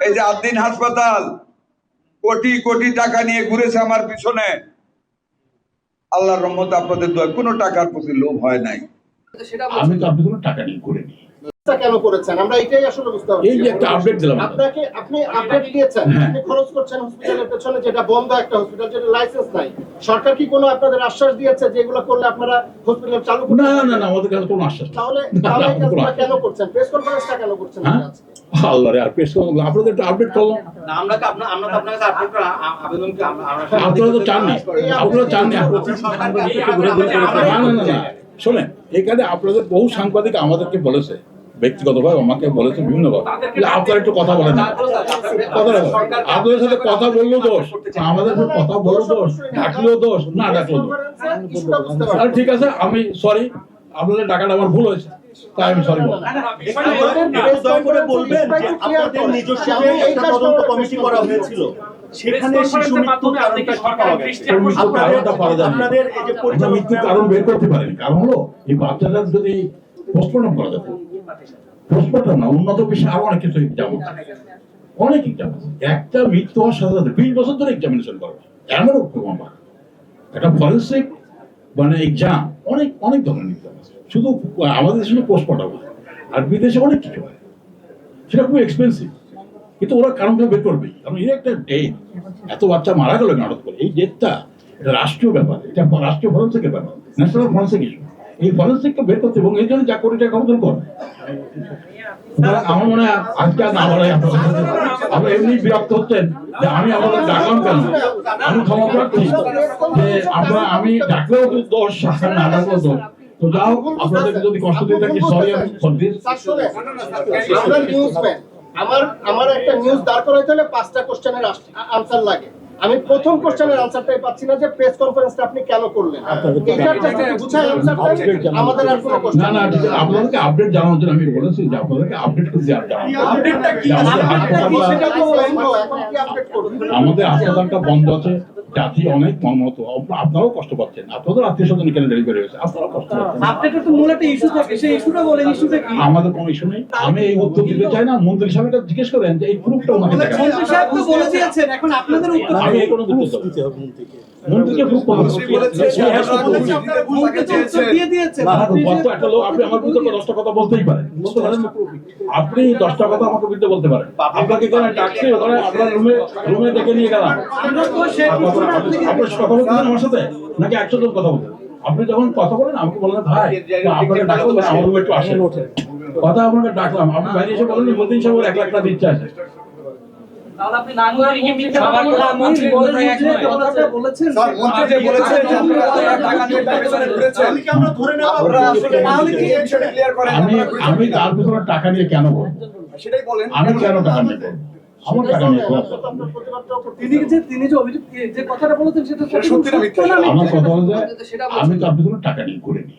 এই যে আদ্দিন হাসপাতাল কোটি কোটি টাকা নিয়ে ঘুরেছে আমার পিছনে, আল্লাহর রহমতে আপনাদের দোয়া কোনো টাকার প্রতি লোভ হয় নাই। আমি তো আপনাদের কোনো টাকা নিয়ে করিনি। কেন করেছেন আমরা এটাই আসলে বুঝতে পারছি। এই যে একটা আপডেট দিলাম আপনি আপডেট দিয়েছেন, আপনি খরচ করছেন হসপিটালের পেছনে, যেটা বন্ধ একটা হসপিটাল, যেটা লাইসেন্স নাই। সরকার কি কোনো আপনাদের আশ্বাস দিয়েছে যে এগুলো করলে আপনারা হসপিটাল চালু করবেন? না আমাদের কাছে কোনো আশ্বাস নেই। তাহলে এই কাজটা কেন করছেন? প্রেস কনফারেন্সটা কেন করছেন আজকে? আল্লাহ রে, আর প্রেস কনফারেন্স আপনাদের একটু আপডেট করলাম না, আমরা তো আপনার কাছে আপডেট করা আবেদন কি আপনারা তো চাননি, আপনারা চাননি। না শোনেন, এখানে আপনাদের বহু সাংবাদিক আমাদেরকে বলেছে, ব্যক্তিগতভাবে আমাকে বলেছে বিভিন্ন কথা, আপনারা একটু কথা বলেন না, আপনাদের সাথে কথা বললেও দোষ, আমাদের সাথে কথা বললেও দোষ, ডাকলেও দোষ, না ডাকলেও দোষ। ঠিক আছে, আমি সরি, আপনাদের ডাকাটা আমার ভুল হয়েছে, তাই আমি সরি বললাম। নিজস্ব একটা তদন্ত কমিটি করা হয়েছিল, সেখানে শিশু মৃত্যুর কারণটা কি পাওয়া গেছে? আপনাদের এই যে মৃত্যুর কারণ বের করতে পারেনি, কারণ হলো এই বাচ্চাটা যদি পোস্টমর্টম করা যেত, পোস্টমর্টম না, উন্নত বিষয়ে আরো অনেক কিছু এক্সাম অনেক এক্সাম আছে। একটা মৃত্যু হওয়ার সাথে সাথে 20 বছর ধরে এক্সামিনেশন করা, এমন একটা ফরেন্সিক মানে এক্সাম, অনেক অনেক ধরনের এক্সাম আছে। শুধু আমাদের দেশে পোস্টমর্টম হয়, আর বিদেশে অনেক কিছু হয়, সেটা খুব এক্সপেন্সিভ। কিন্তু ওরা কারণটা বের করবে, কারণ এর একটা ডেট, এত বাচ্চা মারা গেল নাটক করে, এই ডেটটা এটা রাষ্ট্রীয় ব্যাপার, এটা রাষ্ট্রীয় ফরেন্সিকের ব্যাপার, ন্যাশনাল ফরেন্সিক ইস্যু। এই ফরেন্সিকটা বের করতে এবং এই জন্য যা কোটি টাকা খরচ করে, আমার মনে হয় আজকে না বলে আমরা এমনি বিরক্ত হচ্ছেন যে আমি আপনাদের ডাকলাম কেন। আমি ক্ষমা প্রার্থী যে আমি ডাকলেও দোষ, না ডাকলেও দোষ। তো যাও, আপনাদেরকে যদি কষ্ট দিয়ে থাকি সরি, আমি আমার একটা নিউজ দাঁড় করাইতে হলে 5টা কোশ্চেনের আনসার লাগে। আমি প্রথম কোশ্চেনের আনসারটাই পাচ্ছি না যে প্রেস কনফারেন্সটা আপনি কেন করলেন। আমাদের আর কোনো কোশ্চেন না, আপনাদেরকে আপডেট জানানোর জন্য আমি বলেছি যে আপনাদেরকে আপডেট করে দিয়ে আমাদের হাসপাতালটা বন্ধ আছে, জাতি অনেক মর্মাহত, আপনারাও কষ্ট পাচ্ছেন, আপনাদের আত্মীয় স্বজন এখানে ডেলিভারি হয়েছে, আপনারাও কষ্ট পাচ্ছেন। আমাদের কোনো ইস্যু নেই, আমি এই উত্তর দিতে চাই না। মন্ত্রী সাহেব এটা জিজ্ঞেস করেন যে এই প্রুফটা ওনাকে দেখান। আমি এই কোনো উত্তর দিতে হবে মন্ত্রীকে প্রুফ করতে আপনি আমার বিরুদ্ধে 10টা কথা বলতেই পারেন, আপনি 10টা কথা আমাকে বিরুদ্ধে বলতে পারেন। আপনাকে এখানে ডাকছে, ওখানে আপনার রুমে ডেকে নিয়ে গেলাম, আপনার কথা বলতেন আমার সাথে নাকি 100 জন কথা বলতেন? আপনি যখন কথা বলেন আমাকে বললেন ভাই আপনাকে ডাকলাম, আমার রুমে একটু আসেন, কথা আপনাকে ডাকলাম, আপনি বাইরে এসে বলেন মন্ত্রী সাহেব 1 লাখ টাকা দিচ্ছে আছে। আপনি না করে মন্ত্রী বলেছেন আমি তার পিছনে টাকা নিয়ে কেন বলবো? সেটাই বলেন, আমি কেন টাকা নিয়ে বলবো? আমার টাকা নিয়ে তিনি যে অভিযোগ যে কথাটা বলেছেন সেটা সত্যি না মিথ্যা? আমার কথা হলো যে আমি তার পিছনে টাকা নিয়ে করিনি।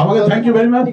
আমাকে থ্যাংক ইউ ভেরি মাচ।